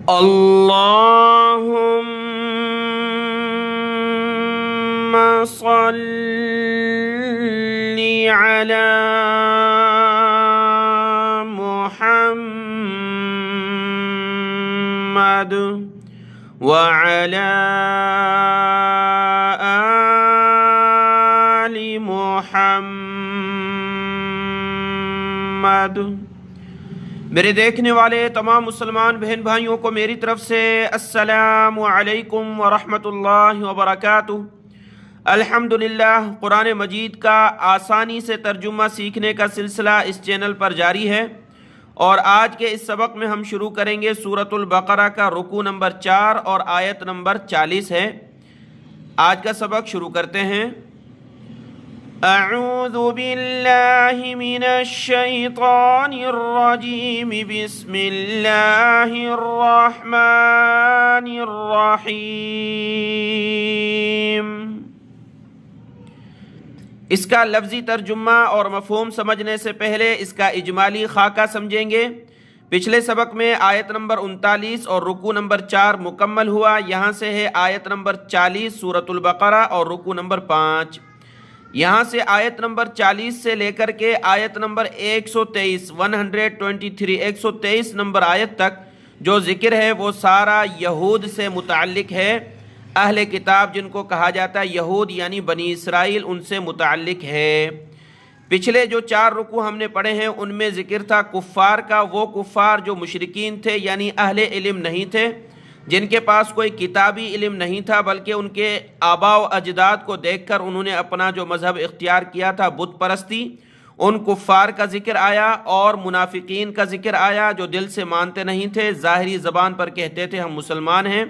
اللهم صل على محمد وعلى آل محمد۔ میرے دیکھنے والے تمام مسلمان بہن بھائیوں کو میری طرف سے السلام علیکم ورحمۃ اللہ وبرکاتہ۔ الحمدللہ، قرآن مجید کا آسانی سے ترجمہ سیکھنے کا سلسلہ اس چینل پر جاری ہے، اور آج کے اس سبق میں ہم شروع کریں گے سورۃ البقرہ کا رکوع نمبر 4 اور آیت نمبر 40 ہے۔ آج کا سبق شروع کرتے ہیں۔ اعوذ باللہ من الشیطان الرجیم، بسم اللہ الرحمن الرحیم۔ اس کا لفظی ترجمہ اور مفہوم سمجھنے سے پہلے اس کا اجمالی خاکہ سمجھیں گے۔ پچھلے سبق میں آیت نمبر 39 اور رکوع نمبر 4 مکمل ہوا۔ یہاں سے ہے آیت نمبر 40 سورۃ البقرہ اور رکوع نمبر 5۔ یہاں سے آیت نمبر 40 سے لے کر کے آیت نمبر 123 نمبر آیت تک جو ذکر ہے وہ سارا یہود سے متعلق ہے۔ اہل کتاب جن کو کہا جاتا ہے یہود یعنی بنی اسرائیل، ان سے متعلق ہے۔ پچھلے جو 4 رکوع ہم نے پڑھے ہیں ان میں ذکر تھا کفار کا، وہ کفار جو مشرکین تھے یعنی اہل علم نہیں تھے، جن کے پاس کوئی کتابی علم نہیں تھا، بلکہ ان کے آباء و اجداد کو دیکھ کر انہوں نے اپنا جو مذہب اختیار کیا تھا بت پرستی، ان کفار کا ذکر آیا، اور منافقین کا ذکر آیا جو دل سے مانتے نہیں تھے، ظاہری زبان پر کہتے تھے ہم مسلمان ہیں،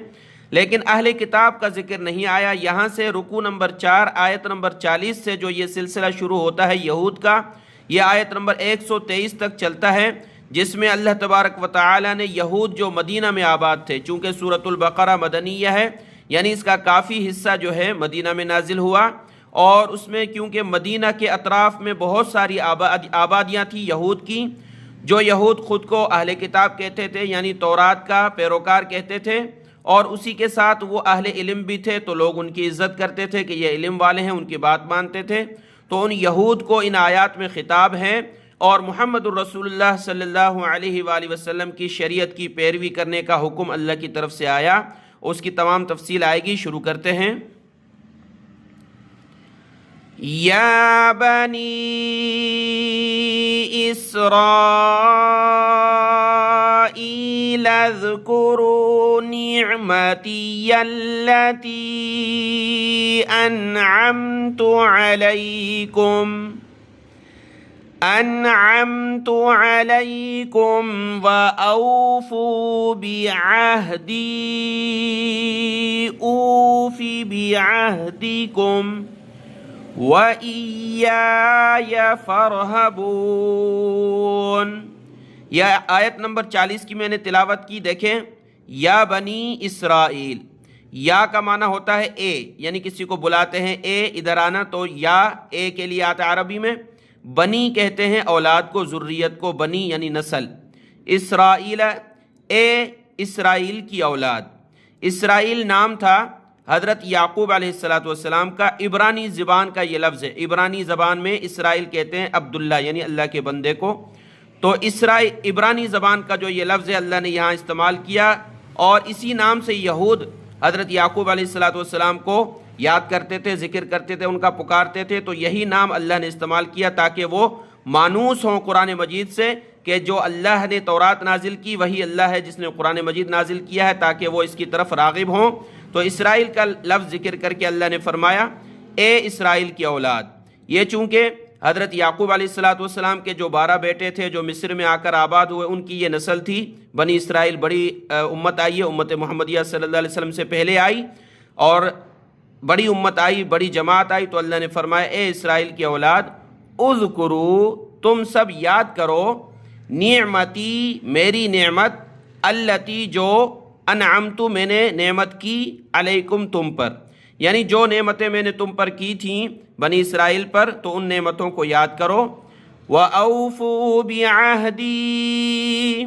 لیکن اہل کتاب کا ذکر نہیں آیا۔ یہاں سے رکوع نمبر 4 آیت نمبر 40 سے جو یہ سلسلہ شروع ہوتا ہے یہود کا، یہ آیت نمبر 123 تک چلتا ہے، جس میں اللہ تبارک و تعالی نے یہود جو مدینہ میں آباد تھے، چونکہ سورۃ البقرہ مدنیہ ہے یعنی اس کا کافی حصہ جو ہے مدینہ میں نازل ہوا، اور اس میں کیونکہ مدینہ کے اطراف میں بہت ساری آبادیاں تھیں یہود کی، جو یہود خود کو اہل کتاب کہتے تھے یعنی تورات کا پیروکار کہتے تھے، اور اسی کے ساتھ وہ اہل علم بھی تھے، تو لوگ ان کی عزت کرتے تھے کہ یہ علم والے ہیں، ان کی بات مانتے تھے۔ تو ان یہود کو ان آیات میں خطاب ہے، اور محمد الرسول اللہ صلی اللہ علیہ وآلہ وسلم کی شریعت کی پیروی کرنے کا حکم اللہ کی طرف سے آیا، اس کی تمام تفصیل آئے گی۔ شروع کرتے ہیں۔ یا بنی اسرائیل اذکروا نعمتی التي أنعمت عليكم وأوفوا بعهدي أوف بعهدكم وَإِيَّايَ فَارْهَبُونَ۔ یہ آیت نمبر 40 کی میں نے تلاوت کی، دیکھیں۔ یا بنی اسرائیل، یا کا معنی ہوتا ہے اے، یعنی کسی کو بلاتے ہیں اے ادھر آنا، تو یا اے کے لیے آتا ہے عربی میں۔ بنی کہتے ہیں اولاد کو، ذریت کو، بنی یعنی نسل۔ اسرائیل، اے اسرائیل کی اولاد۔ اسرائیل نام تھا حضرت یعقوب علیہ السلام کا، عبرانی زبان کا یہ لفظ ہے۔ عبرانی زبان میں اسرائیل کہتے ہیں عبداللہ یعنی اللہ کے بندے کو۔ تو عبرانی زبان کا جو یہ لفظ ہے اللہ نے یہاں استعمال کیا، اور اسی نام سے یہود حضرت یعقوب علیہ السلام کو یاد کرتے تھے، ذکر کرتے تھے، ان کا پکارتے تھے۔ تو یہی نام اللہ نے استعمال کیا تاکہ وہ مانوس ہوں قرآن مجید سے، کہ جو اللہ نے تورات نازل کی وہی اللہ ہے جس نے قرآن مجید نازل کیا ہے، تاکہ وہ اس کی طرف راغب ہوں۔ تو اسرائیل کا لفظ ذکر کر کے اللہ نے فرمایا اے اسرائیل کی اولاد۔ یہ چونکہ حضرت یعقوب علیہ السلام کے جو 12 بیٹے تھے جو مصر میں آ کر آباد ہوئے، ان کی یہ نسل تھی بنی اسرائیل۔ بڑی امت آئی ہے، امت محمدیہ صلی اللہ علیہ وسلم سے پہلے آئی، اور بڑی امت آئی، بڑی جماعت آئی۔ تو اللہ نے فرمایا اے اسرائیل کی اولاد، اذکروا، تم سب یاد کرو، نعمتی، میری نعمت، التی، جو انعمت، میں نے نعمت کی، علیکم، تم پر، یعنی جو نعمتیں میں نے تم پر کی تھیں بنی اسرائیل پر، تو ان نعمتوں کو یاد کرو۔ وَأَوْفُوا بِعَهْدِي،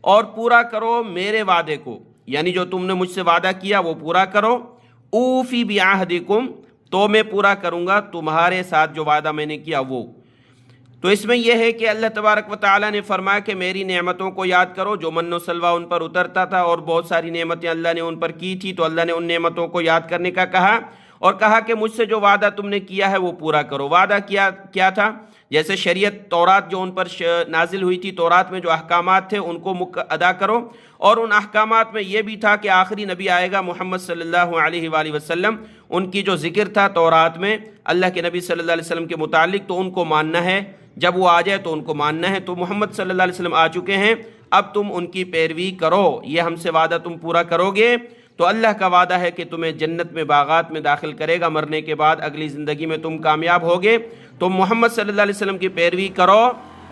اور پورا کرو میرے وعدے کو۔ یعنی جو تم نے مجھ سے وعدہ کیا وہ پورا کرو، اوفی بعہدکم، تو میں پورا کروں گا تمہارے ساتھ جو وعدہ میں نے کیا وہ۔ تو اس میں یہ ہے کہ اللہ تبارک و تعالیٰ نے فرمایا کہ میری نعمتوں کو یاد کرو، جو من و سلوہ ان پر اترتا تھا اور بہت ساری نعمتیں اللہ نے ان پر کی تھی، تو اللہ نے ان نعمتوں کو یاد کرنے کا کہا، اور کہا کہ مجھ سے جو وعدہ تم نے کیا ہے وہ پورا کرو۔ وعدہ کیا تھا؟ جیسے شریعت تورات جو ان پر نازل ہوئی تھی، تورات میں جو احکامات تھے ان کو ادا کرو، اور ان احکامات میں یہ بھی تھا کہ آخری نبی آئے گا محمد صلی اللہ علیہ وآلہ وسلم، ان کی جو ذکر تھا تورات میں اللہ کے نبی صلی اللہ علیہ وسلم کے متعلق، تو ان کو ماننا ہے، جب وہ آ جائے تو ان کو ماننا ہے۔ تو محمد صلی اللہ علیہ وسلم آ چکے ہیں، اب تم ان کی پیروی کرو، یہ ہم سے وعدہ تم پورا کرو گے تو اللہ کا وعدہ ہے کہ تمہیں جنت میں باغات میں داخل کرے گا، مرنے کے بعد اگلی زندگی میں تم کامیاب ہوگے۔ تم محمد صلی اللہ علیہ وسلم کی پیروی کرو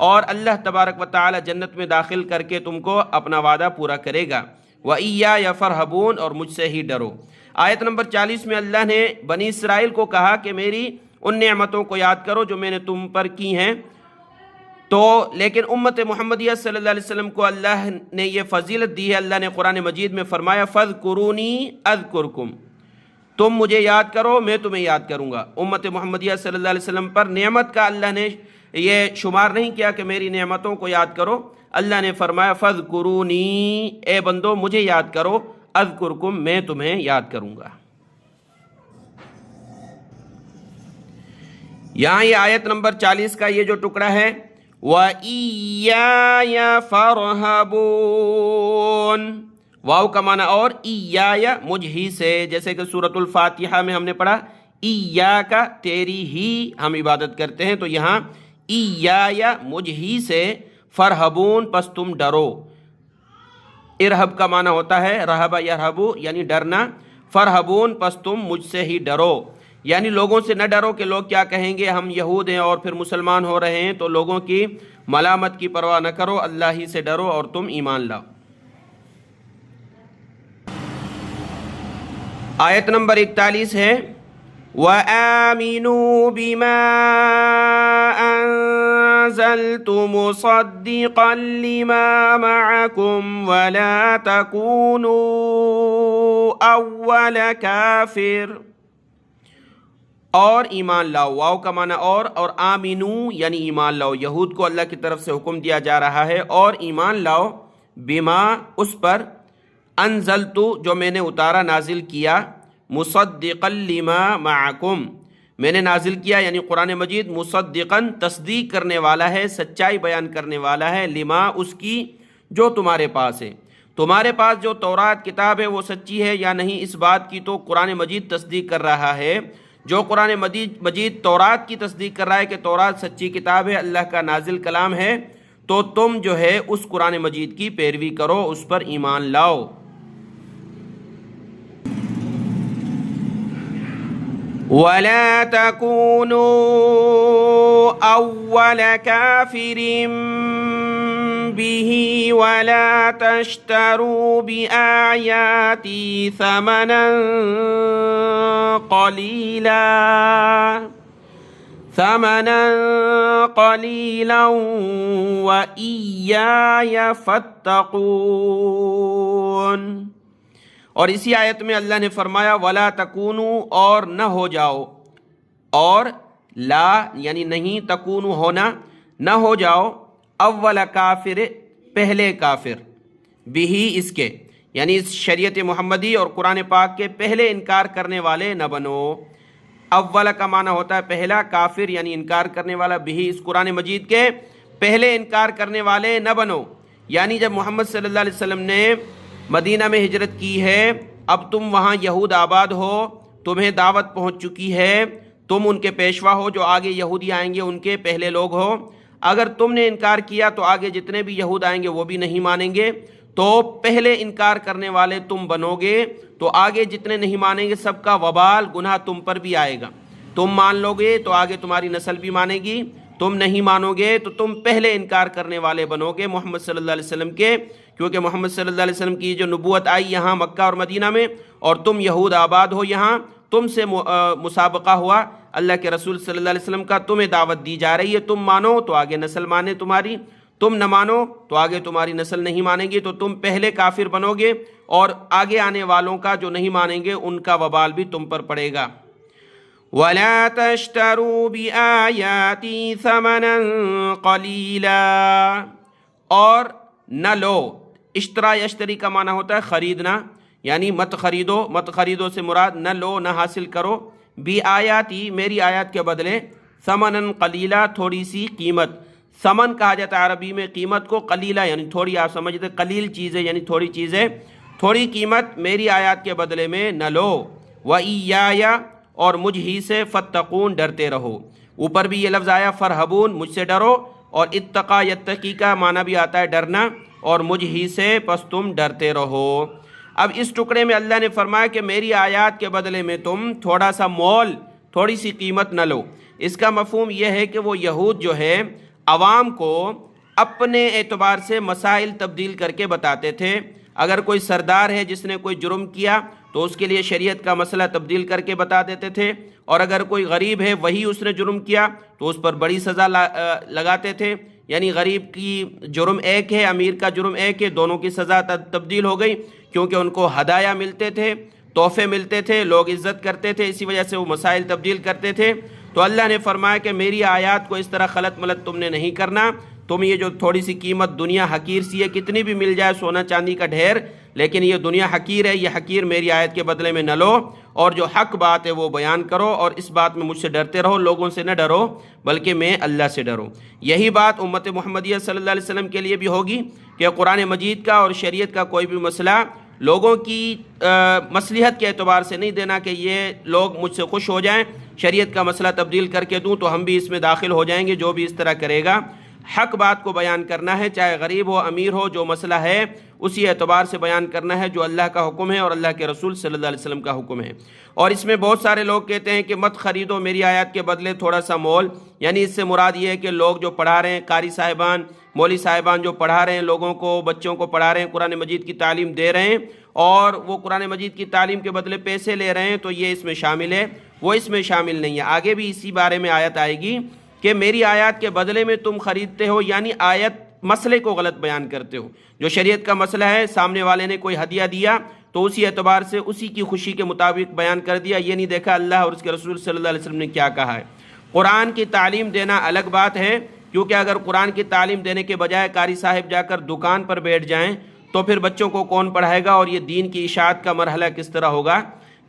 اور اللہ تبارک و تعالی جنت میں داخل کر کے تم کو اپنا وعدہ پورا کرے گا۔ وَإِيَّايَ فَارْهَبُونَ، اور مجھ سے ہی ڈرو۔ آیت نمبر 40 میں اللہ نے بنی اسرائیل کو کہا کہ میری ان نعمتوں کو یاد کرو جو میں نے تم پر کی ہیں، تو لیکن امت محمدیہ صلی اللہ علیہ وسلم کو اللہ نے یہ فضیلت دی ہے۔ اللہ نے قرآن مجید میں فرمایا فَاذْكُرُونِي أَذْكُرْكُمْ، تم مجھے یاد کرو میں تمہیں یاد کروں گا۔ امت محمدیہ صلی اللہ علیہ وسلم پر نعمت کا اللہ نے یہ شمار نہیں کیا کہ میری نعمتوں کو یاد کرو، اللہ نے فرمایا فَاذْكُرُونِي، اے بندو مجھے یاد کرو، اذکرکم، میں تمہیں یاد کروں گا۔ یہاں یہ آیت نمبر 40 کا یہ جو ٹکڑا ہے وَإِيَّايَ فَارْهَبُونَ، واو کا معنی اور، ایایا مجھ ہی سے، جیسے کہ سورۃ الفاتحہ میں ہم نے پڑھا ایاک، تیری ہی ہم عبادت کرتے ہیں، تو یہاں ایایا مجھ ہی سے، فرحبون پس تم ڈرو۔ ارہب کا معنی ہوتا ہے رہب یرہبو یعنی ڈرنا، فرحبون پس تم مجھ سے ہی ڈرو، یعنی لوگوں سے نہ ڈرو کہ لوگ کیا کہیں گے، ہم یہود ہیں اور پھر مسلمان ہو رہے ہیں، تو لوگوں کی ملامت کی پرواہ نہ کرو، اللہ ہی سے ڈرو اور تم ایمان لاؤ۔ آیت نمبر 41 ہے وَآمِنُوا بِمَا أَنزَلْتُ مُصَدِّقًا لِمَا مَعَكُمْ وَلَا تَكُونُوا أَوَّلَ كَافِرٍ، اور ایمان لاؤ، واو کا معنی اور آمینو یعنی ایمان لاؤ، یہود کو اللہ کی طرف سے حکم دیا جا رہا ہے، اور ایمان لاؤ بما اس پر، انزلتو جو میں نے اتارا نازل کیا، مصدقا لما معکم میں نے نازل کیا، یعنی قرآن مجید مصدقا تصدیق کرنے والا ہے، سچائی بیان کرنے والا ہے، لما اس کی جو تمہارے پاس ہے، تمہارے پاس جو تورات کتاب ہے وہ سچی ہے یا نہیں، اس بات کی تو قرآن مجید تصدیق کر رہا ہے۔ جو قرآن مجید تورات کی تصدیق کر رہا ہے کہ تورات سچی کتاب ہے، اللہ کا نازل کلام ہے، تو تم جو ہے اس قرآن مجید کی پیروی کرو، اس پر ایمان لاؤ۔ وَلَا تَكُونُوا أَوَّلَ كَافِرٍ بِهِ وَلَا تَشْتَرُوا بِآيَاتِي ثَمَنًا قَلِيلًا وَإِيَّايَ فَاتَّقُونَ۔ اور اسی آیت میں اللہ نے فرمایا وَلَا تَكُونُوا، اور نہ ہو جاؤ، اور لا یعنی نہیں، تکونو ہونا، نہ ہو جاؤ، اول کافر پہلے کافر، بھی اس کے یعنی اس شریعت محمدی اور قرآن پاک کے پہلے انکار کرنے والے نہ بنو۔ اول کا معنی ہوتا ہے پہلا، کافر یعنی انکار کرنے والا، بھی اس قرآن مجید کے پہلے انکار کرنے والے نہ بنو، یعنی جب محمد صلی اللہ علیہ وسلم نے مدینہ میں ہجرت کی ہے، اب تم وہاں یہود آباد ہو، تمہیں دعوت پہنچ چکی ہے، تم ان کے پیشوا ہو، جو آگے یہودی آئیں گے ان کے پہلے لوگ ہو، اگر تم نے انکار کیا تو آگے جتنے بھی یہود آئیں گے وہ بھی نہیں مانیں گے، تو پہلے انکار کرنے والے تم بنو گے، تو آگے جتنے نہیں مانیں گے سب کا وبال گناہ تم پر بھی آئے گا۔ تم مان لو گے تو آگے تمہاری نسل بھی مانے گی، تم نہیں مانو گے تو تم پہلے انکار کرنے والے بنو گے محمد صلی اللہ علیہ وسلم کے، کیونکہ محمد صلی اللہ علیہ وسلم کی جو نبوت آئی یہاں مکہ اور مدینہ میں، اور تم یہود آباد ہو یہاں، تم سے مسابقہ ہوا اللہ کے رسول صلی اللہ علیہ وسلم کا، تمہیں دعوت دی جا رہی ہے، تم مانو تو آگے نسل مانے تمہاری، تم نہ مانو تو آگے تمہاری نسل نہیں مانے گی، تو تم پہلے کافر بنو گے اور آگے آنے والوں کا جو نہیں مانیں گے ان کا وبال بھی تم پر پڑے گا۔ وَلَا تَشْتَرُوا بِآيَاتِي ثَمَنًا قَلِيلًا، اور نہ لو، اشترا یشتری کا معنی ہوتا ہے خریدنا، یعنی مت خریدو سے مراد نہ لو، نہ حاصل کرو، بی آیاتی میری آیات کے بدلے، ثمنًا قلیلا تھوڑی سی قیمت، ثمن کہا جاتا ہے عربی میں قیمت کو، قلیلا یعنی تھوڑی، آپ سمجھتے قلیل چیزیں یعنی تھوڑی چیزیں، تھوڑی قیمت میری آیات کے بدلے میں نہ لو، وَإِيَّايَ اور مجھ ہی سے، فَاتَّقُونَ ڈرتے رہو۔ اوپر بھی یہ لفظ آیا فرحبون مجھ سے ڈرو، اور اتقا یتقی کا معنی بھی آتا ہے ڈرنا، اور مجھ ہی سے پس تم ڈرتے رہو۔ اب اس ٹکڑے میں اللہ نے فرمایا کہ میری آیات کے بدلے میں تم تھوڑا سا مول، تھوڑی سی قیمت نہ لو۔ اس کا مفہوم یہ ہے کہ وہ یہود جو ہے عوام کو اپنے اعتبار سے مسائل تبدیل کر کے بتاتے تھے۔ اگر کوئی سردار ہے جس نے کوئی جرم کیا تو اس کے لیے شریعت کا مسئلہ تبدیل کر کے بتا دیتے تھے، اور اگر کوئی غریب ہے وہی اس نے جرم کیا تو اس پر بڑی سزا لگاتے تھے، یعنی غریب کی جرم ایک ہے، امیر کا جرم ایک ہے، دونوں کی سزا تبدیل ہو گئی، کیونکہ ان کو ہدایہ ملتے تھے، تحفے ملتے تھے، لوگ عزت کرتے تھے، اسی وجہ سے وہ مسائل تبدیل کرتے تھے۔ تو اللہ نے فرمایا کہ میری آیات کو اس طرح خلط ملط تم نے نہیں کرنا، تم یہ جو تھوڑی سی قیمت دنیا حقیر سی ہے، کتنی بھی مل جائے سونا چاندی کا ڈھیر، لیکن یہ دنیا حقیر ہے، یہ حقیر میری آیت کے بدلے میں نہ لو، اور جو حق بات ہے وہ بیان کرو، اور اس بات میں مجھ سے ڈرتے رہو، لوگوں سے نہ ڈرو بلکہ میں اللہ سے ڈرو۔ یہی بات امت محمدیہ صلی اللہ علیہ وسلم کے لیے بھی ہوگی کہ قرآن مجید کا اور شریعت کا کوئی بھی مسئلہ لوگوں کی مصلحت کے اعتبار سے نہیں دینا کہ یہ لوگ مجھ سے خوش ہو جائیں، شریعت کا مسئلہ تبدیل کر کے دوں تو ہم بھی اس میں داخل ہو جائیں گے، جو بھی اس طرح کرے گا۔ حق بات کو بیان کرنا ہے، چاہے غریب ہو امیر ہو، جو مسئلہ ہے اسی اعتبار سے بیان کرنا ہے جو اللہ کا حکم ہے اور اللہ کے رسول صلی اللہ علیہ وسلم کا حکم ہے۔ اور اس میں بہت سارے لوگ کہتے ہیں کہ مت خریدو میری آیات کے بدلے تھوڑا سا مول، یعنی اس سے مراد یہ ہے کہ لوگ جو پڑھا رہے ہیں، قاری صاحبان، مولوی صاحبان جو پڑھا رہے ہیں، لوگوں کو، بچوں کو پڑھا رہے ہیں، قرآن مجید کی تعلیم دے رہے ہیں، اور وہ قرآن مجید کی تعلیم کے بدلے پیسے لے رہے ہیں، تو یہ اس میں شامل ہے، وہ اس میں شامل نہیں ہے۔ آگے بھی اسی بارے میں آیت آئے گی کہ میری آیات کے بدلے میں تم خریدتے ہو، یعنی آیت مسئلے کو غلط بیان کرتے ہو۔ جو شریعت کا مسئلہ ہے، سامنے والے نے کوئی ہدیہ دیا تو اسی اعتبار سے اسی کی خوشی کے مطابق بیان کر دیا، یہ نہیں دیکھا اللہ اور اس کے رسول صلی اللہ علیہ وسلم نے کیا کہا ہے۔ قرآن کی تعلیم دینا الگ بات ہے، کیونکہ اگر قرآن کی تعلیم دینے کے بجائے قاری صاحب جا کر دکان پر بیٹھ جائیں تو پھر بچوں کو کون پڑھائے گا، اور یہ دین کی اشاعت کا مرحلہ کس طرح ہوگا۔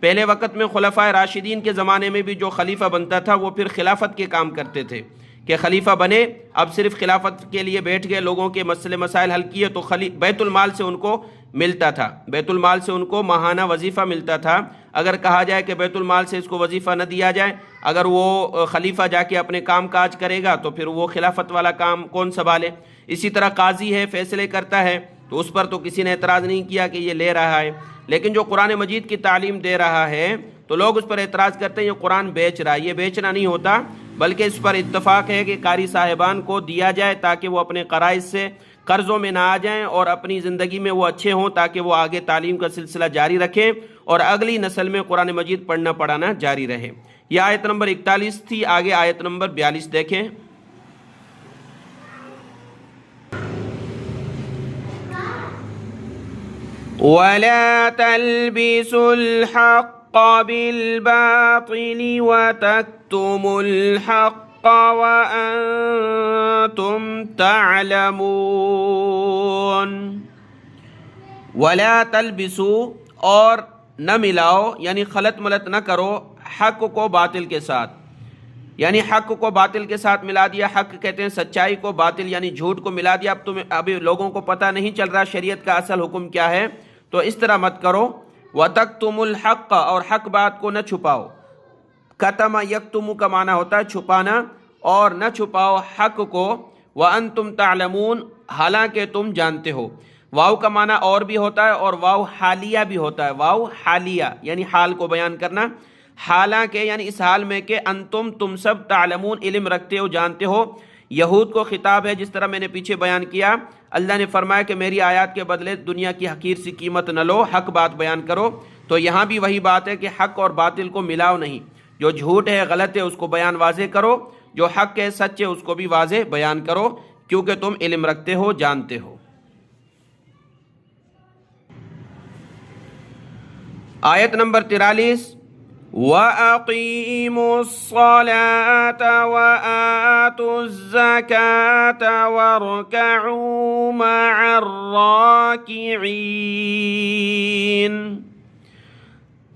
پہلے وقت میں خلفائے راشدین کے زمانے میں بھی جو خلیفہ بنتا تھا وہ پھر خلافت کے کام کرتے تھے کہ خلیفہ بنے، اب صرف خلافت کے لیے بیٹھ گئے، لوگوں کے مسئلے مسائل حل کیے، تو بیت المال سے ان کو ملتا تھا، بیت المال سے ان کو ماہانہ وظیفہ ملتا تھا۔ اگر کہا جائے کہ بیت المال سے اس کو وظیفہ نہ دیا جائے، اگر وہ خلیفہ جا کے اپنے کام کاج کرے گا تو پھر وہ خلافت والا کام کون سنبھالے۔ اسی طرح قاضی ہے، فیصلے کرتا ہے، تو اس پر تو کسی نے اعتراض نہیں کیا کہ یہ لے رہا ہے، لیکن جو قرآن مجید کی تعلیم دے رہا ہے تو لوگ اس پر اعتراض کرتے ہیں یہ قرآن بیچ رہا ہے۔ یہ بیچنا نہیں ہوتا، بلکہ اس پر اتفاق ہے کہ قاری صاحبان کو دیا جائے تاکہ وہ اپنے قرائض سے قرضوں میں نہ آ جائیں اور اپنی زندگی میں وہ اچھے ہوں، تاکہ وہ آگے تعلیم کا سلسلہ جاری رکھیں اور اگلی نسل میں قرآن مجید پڑھنا پڑھانا جاری رہے۔ یہ آیت نمبر 41 تھی، آگے آیت نمبر 42 دیکھیں۔ وَلَا تَلْبِسُوا الْحَقَّ بِالْبَاطِلِ وَتَكْتُمُوا الْحَقَّ وَأَنْتُمْ تَعْلَمُونَ۔ وَلَا تَلْبِسُوا، اور نہ ملاؤ، یعنی خلط ملط نہ کرو، حق کو باطل کے ساتھ، یعنی حق کو باطل کے ساتھ ملا دیا۔ حق کہتے ہیں سچائی کو، باطل یعنی جھوٹ کو ملا دیا۔ ابھی لوگوں کو پتہ نہیں چل رہا شریعت کا اصل حکم کیا ہے، تو اس طرح مت کرو۔ وَتَكْتُمُ الْحَقَّ، اور حق بات کو نہ چھپاؤ۔ کتم یکتم کا معنی ہوتا ہے چھپانا، اور نہ چھپاؤ حق کو۔ وَأَنْتُمْ تَعْلَمُونَ، حالانکہ تم جانتے ہو۔ واو کا معنی اور بھی ہوتا ہے اور واو حالیہ بھی ہوتا ہے۔ واو حالیہ یعنی حال کو بیان کرنا، حالانکہ یعنی اس حال میں کہ انتم تم سب تعلمون علم رکھتے ہو، جانتے ہو۔ یہود کو خطاب ہے، جس طرح میں نے پیچھے بیان کیا۔ اللہ نے فرمایا کہ میری آیات کے بدلے دنیا کی حقیر سی قیمت نہ لو، حق بات بیان کرو۔ تو یہاں بھی وہی بات ہے کہ حق اور باطل کو ملاؤ نہیں، جو جھوٹ ہے غلط ہے اس کو بیان واضح کرو، جو حق ہے سچ ہے اس کو بھی واضح بیان کرو۔ کیونکہ تم علم رکھتے ہو، جانتے ہو۔ آیت نمبر 43، وَأَقِیمُوا الصَّلَاةَ وَآتُوا الزَّكَاةَ وَارْكَعُوا مَعَ الرَّاكِعِينَ۔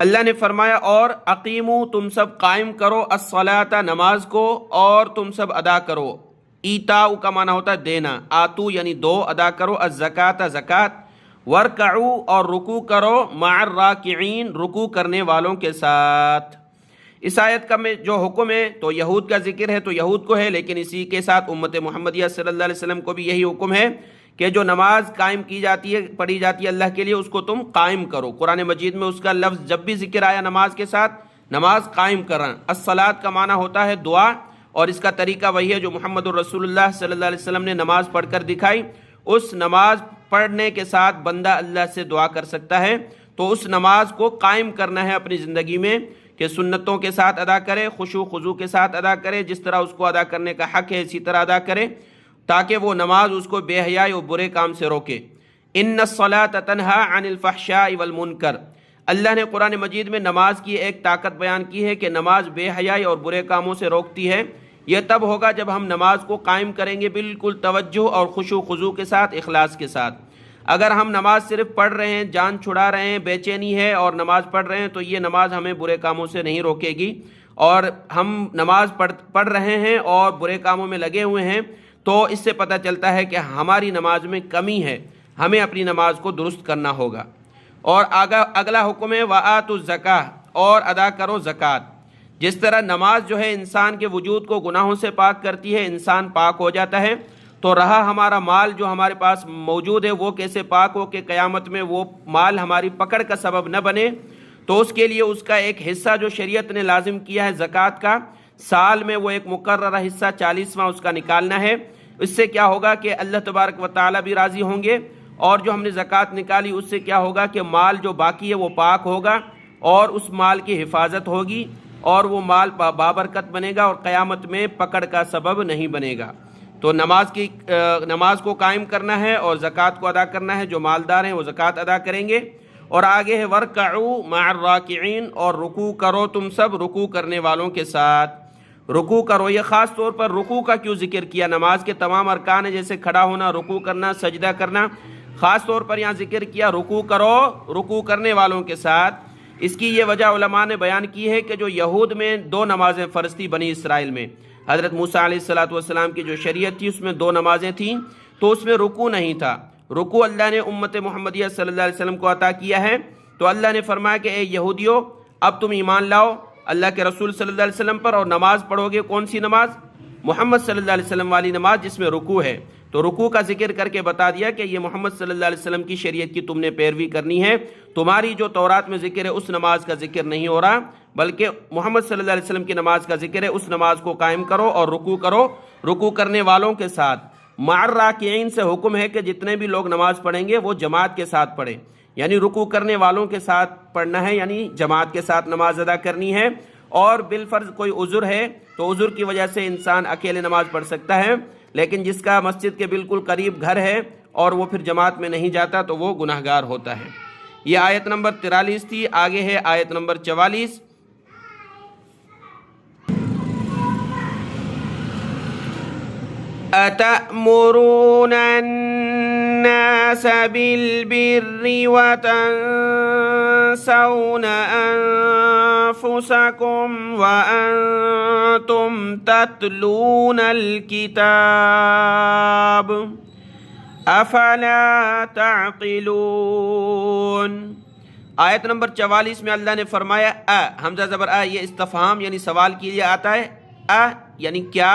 اللہ نے فرمایا اور اقیمو تم سب قائم کرو الصلاۃ نماز کو، اور تم سب ادا کرو، ایتاء کا معنی ہوتا ہے دینا، آتو یعنی دو، ادا کرو، الزکاۃ زکات، ورکعو اور رکوع کرو، مع الراکعین رکوع کرنے والوں کے ساتھ۔ اس آیت کا میں جو حکم ہے تو یہود کا ذکر ہے تو یہود کو ہے، لیکن اسی کے ساتھ امت محمدیہ صلی اللہ علیہ وسلم کو بھی یہی حکم ہے کہ جو نماز قائم کی جاتی ہے، پڑھی جاتی ہے اللہ کے لیے، اس کو تم قائم کرو۔ قرآن مجید میں اس کا لفظ جب بھی ذکر آیا نماز کے ساتھ، نماز قائم کرنا۔ الصلاۃ کا معنی ہوتا ہے دعا، اور اس کا طریقہ وہی ہے جو محمد الرسول اللہ صلی اللہ علیہ وسلم نے نماز پڑھ کر دکھائی۔ اس نماز پڑھنے کے ساتھ بندہ اللہ سے دعا کر سکتا ہے، تو اس نماز کو قائم کرنا ہے اپنی زندگی میں کہ سنتوں کے ساتھ ادا کرے، خشوع خضوع کے ساتھ ادا کرے، جس طرح اس کو ادا کرنے کا حق ہے اسی طرح ادا کرے، تاکہ وہ نماز اس کو بے حیائی اور برے کام سے روکے۔ ان الصلاۃ تنہی عن الفحشاء والمنکر، اللہ نے قرآن مجید میں نماز کی ایک طاقت بیان کی ہے کہ نماز بے حیائی اور برے کاموں سے روکتی ہے۔ یہ تب ہوگا جب ہم نماز کو قائم کریں گے بالکل توجہ اور خشوع خضوع کے ساتھ، اخلاص کے ساتھ۔ اگر ہم نماز صرف پڑھ رہے ہیں، جان چھڑا رہے ہیں، بے چینی ہے اور نماز پڑھ رہے ہیں، تو یہ نماز ہمیں برے کاموں سے نہیں روکے گی، اور ہم نماز پڑھ رہے ہیں اور برے کاموں میں لگے ہوئے ہیں، تو اس سے پتہ چلتا ہے کہ ہماری نماز میں کمی ہے، ہمیں اپنی نماز کو درست کرنا ہوگا۔ اور اگلا حکم ہے وَآتُوا الزَّکَاۃَ، اور ادا کرو زکوٰۃ۔ جس طرح نماز جو ہے انسان کے وجود کو گناہوں سے پاک کرتی ہے، انسان پاک ہو جاتا ہے، تو رہا ہمارا مال جو ہمارے پاس موجود ہے وہ کیسے پاک ہو کہ قیامت میں وہ مال ہماری پکڑ کا سبب نہ بنے، تو اس کے لیے اس کا ایک حصہ جو شریعت نے لازم کیا ہے زکوٰۃ کا، سال میں وہ ایک مقررہ حصہ 40واں اس کا نکالنا ہے۔ اس سے کیا ہوگا کہ اللہ تبارک و تعالیٰ بھی راضی ہوں گے، اور جو ہم نے زکوٰۃ نکالی اس سے کیا ہوگا کہ مال جو باقی ہے وہ پاک ہوگا، اور اس مال کی حفاظت ہوگی، اور وہ مال بابرکت بنے گا اور قیامت میں پکڑ کا سبب نہیں بنے گا۔ تو نماز کو قائم کرنا ہے اور زکوٰۃ کو ادا کرنا ہے۔ جو مالدار ہیں وہ زکوٰۃ ادا کریں گے۔ اور آگے ہے وَارْكَعُوا مَعَ الرَّاكِعِينَ، اور رکوع کرو تم سب رکوع کرنے والوں کے ساتھ۔ رکوع کرو، یہ خاص طور پر رکوع کا کیوں ذکر کیا؟ نماز کے تمام ارکان ہیں جیسے کھڑا ہونا، رکوع کرنا، سجدہ کرنا، خاص طور پر یہاں ذکر کیا رکوع کرو رکوع کرنے والوں کے ساتھ۔ اس کی یہ وجہ علماء نے بیان کی ہے کہ جو یہود میں 2 نمازیں فرض تھی، بنی اسرائیل میں حضرت موسیٰ علیہ السلام کی جو شریعت تھی اس میں 2 نمازیں تھیں، تو اس میں رکوع نہیں تھا۔ رکوع اللہ نے امت محمدیہ صلی اللہ علیہ وسلم کو عطا کیا ہے، تو اللہ نے فرمایا کہ اے یہودیو، اب تم ایمان لاؤ اللہ کے رسول صلی اللہ علیہ وسلم پر، اور نماز پڑھو گے۔ کون سی نماز؟ محمد صلی اللہ علیہ وسلم والی نماز جس میں رکوع ہے۔ تو رکوع کا ذکر کر کے بتا دیا کہ یہ محمد صلی اللہ علیہ وسلم کی شریعت کی تم نے پیروی کرنی ہے، تمہاری جو تورات میں ذکر ہے اس نماز کا ذکر نہیں ہو رہا، بلکہ محمد صلی اللہ علیہ وسلم کی نماز کا ذکر ہے۔ اس نماز کو قائم کرو اور رکوع کرو رکوع کرنے والوں کے ساتھ۔ مع الراکعین سے حکم ہے کہ جتنے بھی لوگ نماز پڑھیں گے وہ جماعت کے ساتھ پڑھیں، یعنی رکوع کرنے والوں کے ساتھ پڑھنا ہے، یعنی جماعت کے ساتھ نماز ادا کرنی ہے۔ اور بالفرض کوئی عذر ہے تو عذر کی وجہ سے انسان اکیلے نماز پڑھ سکتا ہے، لیکن جس کا مسجد کے بالکل قریب گھر ہے اور وہ پھر جماعت میں نہیں جاتا تو وہ گناہگار ہوتا ہے۔ یہ آیت نمبر 43 تھی۔ آگے ہے آیت نمبر 44۔ أَتَأْمُرُونَ النَّاسَ بِالْبِرِّ وَتَنْسَوْنَ أَنفُسَكُمْ وَأَنْتُمْ تَتْلُونَ الْكِتَابَ أَفَلَا تَعْقِلُونَ۔ آیت نمبر 44 میں اللہ نے فرمایا حمزہ زبر یہ استفہام یعنی سوال کے لیے آتا ہے۔ یعنی کیا؟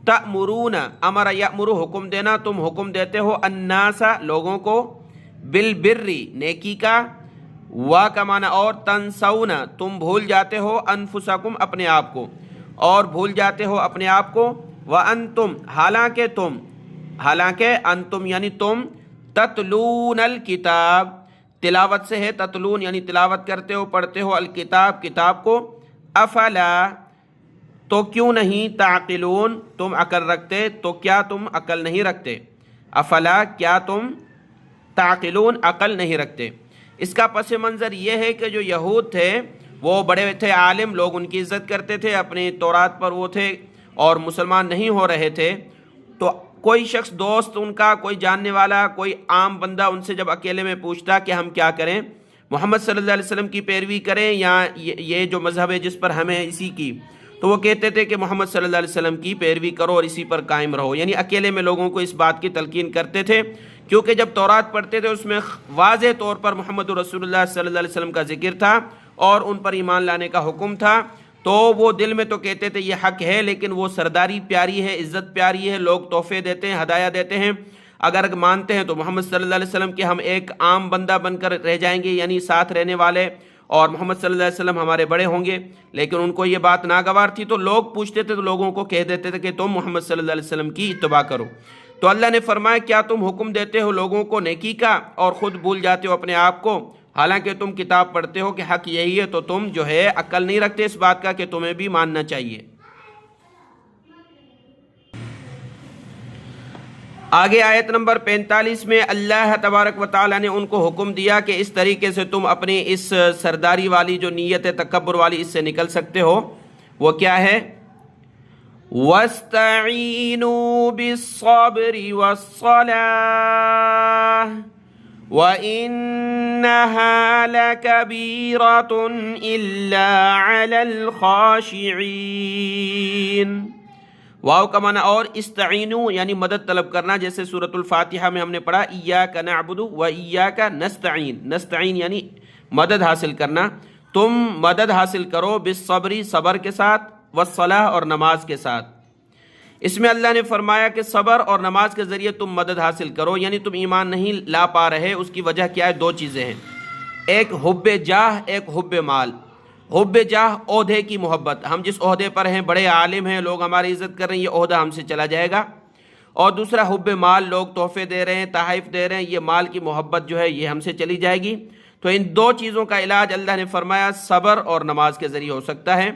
تأمرون، امر یأمر حکم دینا، تم حکم دیتے ہو، الناس لوگوں کو، بالبر نیکی کا، وا کا معنی اور، تنسون تم بھول جاتے ہو، انفسکم اپنے آپ کو، اور بھول جاتے ہو اپنے آپ کو، وانتم حالانکہ انتم یعنی تم، تتلون الکتاب تلاوت سے ہے، تتلون یعنی تلاوت کرتے ہو، پڑھتے ہو، الکتاب کتاب کو، افلا تو کیوں نہیں تعقلون تم عقل رکھتے، تو کیا تم عقل نہیں رکھتے؟ افلا کیا تم تعقلون عقل نہیں رکھتے؟ اس کا پس منظر یہ ہے کہ جو یہود تھے وہ بڑے تھے عالم، لوگ ان کی عزت کرتے تھے، اپنے تورات پر وہ تھے اور مسلمان نہیں ہو رہے تھے، تو کوئی شخص دوست ان کا، کوئی جاننے والا، کوئی عام بندہ ان سے جب اکیلے میں پوچھتا کہ ہم کیا کریں، محمد صلی اللہ علیہ وسلم کی پیروی کریں یا یہ جو مذہب ہے جس پر ہمیں اسی کی، تو وہ کہتے تھے کہ محمد صلی اللہ علیہ وسلم کی پیروی کرو اور اسی پر قائم رہو، یعنی اکیلے میں لوگوں کو اس بات کی تلقین کرتے تھے، کیونکہ جب تورات پڑھتے تھے اس میں واضح طور پر محمد رسول اللہ صلی اللہ علیہ وسلم کا ذکر تھا اور ان پر ایمان لانے کا حکم تھا، تو وہ دل میں تو کہتے تھے یہ حق ہے، لیکن وہ سرداری پیاری ہے، عزت پیاری ہے، لوگ تحفے دیتے ہیں، ہدایہ دیتے ہیں، اگر مانتے ہیں تو محمد صلی اللہ علیہ وسلم کے ہم ایک عام بندہ بن کر رہ جائیں گے، یعنی ساتھ رہنے والے، اور محمد صلی اللہ علیہ وسلم ہمارے بڑے ہوں گے، لیکن ان کو یہ بات ناگوار تھی، تو لوگ پوچھتے تھے تو لوگوں کو کہہ دیتے تھے کہ تم محمد صلی اللہ علیہ وسلم کی اتباع کرو۔ تو اللہ نے فرمایا کیا تم حکم دیتے ہو لوگوں کو نیکی کا اور خود بھول جاتے ہو اپنے آپ کو، حالانکہ تم کتاب پڑھتے ہو کہ حق یہی ہے، تو تم جو ہے عقل نہیں رکھتے اس بات کا کہ تمہیں بھی ماننا چاہیے۔ آگے آیت نمبر 45 میں اللہ تبارک و تعالیٰ نے ان کو حکم دیا کہ اس طریقے سے تم اپنی اس سرداری والی جو نیت ہے تکبر والی، اس سے نکل سکتے ہو۔ وہ کیا ہے؟ وَاسْتَعِینُوا بِالصَّبْرِ وَالصَّلَاةِ وَإِنَّهَا لَكَبِيرَةٌ إِلَّا عَلَى الْخَاشِعِينَ۔ واو کا معنی اور استعینوا یعنی مدد طلب کرنا، جیسے سورۃ الفاتحہ میں ہم نے پڑھا ایاک نعبد و ایاک نستعین، نستعین یعنی مدد حاصل کرنا، تم مدد حاصل کرو بالصبر صبر کے ساتھ، والصلاۃ اور نماز کے ساتھ۔ اس میں اللہ نے فرمایا کہ صبر اور نماز کے ذریعے تم مدد حاصل کرو، یعنی تم ایمان نہیں لا پا رہے، اس کی وجہ کیا ہے؟ دو چیزیں ہیں، ایک حب جاہ، ایک حب مال۔ حب جاہ عہدے کی محبت، ہم جس عہدے پر ہیں، بڑے عالم ہیں، لوگ ہماری عزت کر رہے ہیں، یہ عہدہ ہم سے چلا جائے گا، اور دوسرا حب مال، لوگ تحفے دے رہے ہیں، تحائف دے رہے ہیں، یہ مال کی محبت جو ہے یہ ہم سے چلی جائے گی۔ تو ان دو چیزوں کا علاج اللہ نے فرمایا صبر اور نماز کے ذریعے ہو سکتا ہے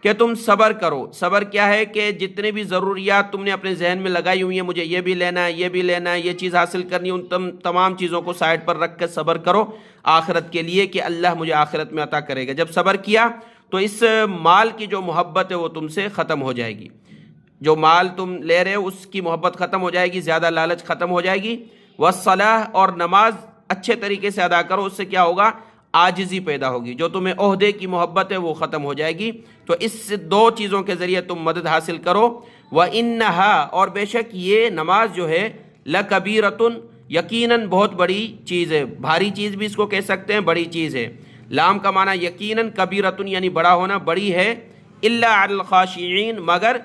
کہ تم صبر کرو۔ صبر کیا ہے کہ جتنے بھی ضروریات تم نے اپنے ذہن میں لگائی ہوئی ہیں، مجھے یہ بھی لینا ہے، یہ بھی لینا ہے، یہ چیز حاصل کرنی ہے، ان تمام چیزوں کو سائڈ پر رکھ کر صبر کرو آخرت کے لیے کہ اللہ مجھے آخرت میں عطا کرے گا۔ جب صبر کیا تو اس مال کی جو محبت ہے وہ تم سے ختم ہو جائے گی، جو مال تم لے رہے ہو اس کی محبت ختم ہو جائے گی، زیادہ لالچ ختم ہو جائے گی۔ والصلاۃ اور نماز اچھے طریقے سے ادا کرو، اس سے کیا ہوگا؟ عاجزی پیدا ہوگی، جو تمہیں عہدے کی محبت ہے وہ ختم ہو جائے گی۔ تو اس دو چیزوں کے ذریعے تم مدد حاصل کرو۔ وَإِنَّهَا اور بے شک یہ نماز جو ہے لَكَبِيرَةٌ یقیناً بہت بڑی چیز ہے، بھاری چیز بھی اس کو کہہ سکتے ہیں، بڑی چیز ہے۔ لام کا معنی یقیناً، کبیرتن یعنی بڑا ہونا، بڑی ہے، الا علی الخاشعین مگر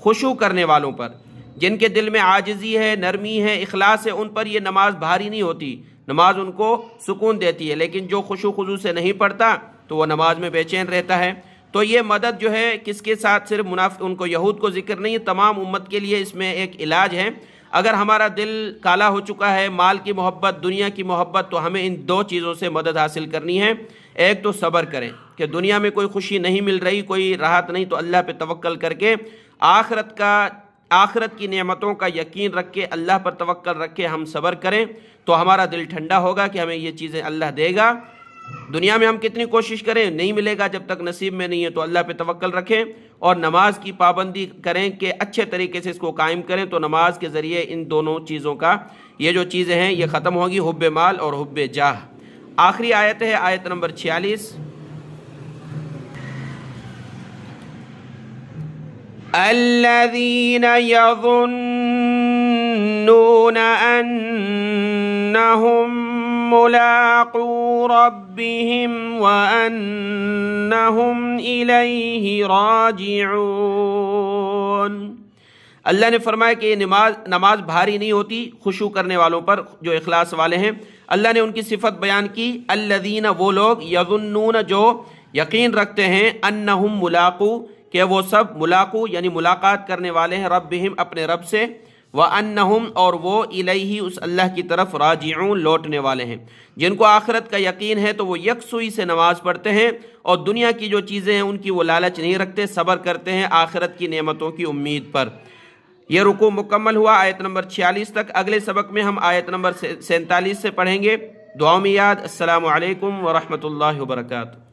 خشوع کرنے والوں پر، جن کے دل میں عاجزی ہے، نرمی ہے، اخلاص ہے، ان پر یہ نماز بھاری نہیں ہوتی، نماز ان کو سکون دیتی ہے، لیکن جو خشوع خضوع سے نہیں پڑھتا تو وہ نماز میں بے چین رہتا ہے۔ تو یہ مدد جو ہے کس کے ساتھ؟ صرف منافق ان کو یہود کو ذکر نہیں، تمام امت کے لیے اس میں ایک علاج ہے۔ اگر ہمارا دل کالا ہو چکا ہے، مال کی محبت، دنیا کی محبت، تو ہمیں ان دو چیزوں سے مدد حاصل کرنی ہے۔ ایک تو صبر کریں کہ دنیا میں کوئی خوشی نہیں مل رہی، کوئی راحت نہیں، تو اللہ پہ توکل کر کے آخرت کی نعمتوں کا یقین رکھ کے، اللہ پر توکل رکھ کے ہم صبر کریں تو ہمارا دل ٹھنڈا ہوگا کہ ہمیں یہ چیزیں اللہ دے گا۔ دنیا میں ہم کتنی کوشش کریں نہیں ملے گا، جب تک نصیب میں نہیں ہے، تو اللہ پہ توکل رکھیں اور نماز کی پابندی کریں کہ اچھے طریقے سے اس کو قائم کریں، تو نماز کے ذریعے ان دونوں چیزوں کا یہ جو چیزیں ہیں یہ ختم ہوگی، حب مال اور حب جاہ۔ آخری آیت ہے آیت نمبر 46۔ الذین یظنون انہم ملاقو ربهم وانہم الیہ راجعون۔ اللہ نے فرمایا کہ یہ نماز بھاری نہیں ہوتی خشوع کرنے والوں پر، جو اخلاص والے ہیں۔ اللہ نے ان کی صفت بیان کی، الذین وہ لوگ، یظنون جو یقین رکھتے ہیں، انہم ملاقو کہ وہ سب ملاقو یعنی ملاقات کرنے والے ہیں، ربہم اپنے رب سے، وَأَنَّهُمْ اور وہ الیہ اس اللہ کی طرف راجعون لوٹنے والے ہیں۔ جن کو آخرت کا یقین ہے تو وہ یکسوئی سے نماز پڑھتے ہیں اور دنیا کی جو چیزیں ہیں ان کی وہ لالچ نہیں رکھتے، صبر کرتے ہیں آخرت کی نعمتوں کی امید پر۔ یہ رکوع مکمل ہوا آیت نمبر 46 تک۔ اگلے سبق میں ہم آیت نمبر 47 سے پڑھیں گے۔ دعاؤں میں یاد۔ السلام علیکم ورحمۃ اللہ وبرکاتہ۔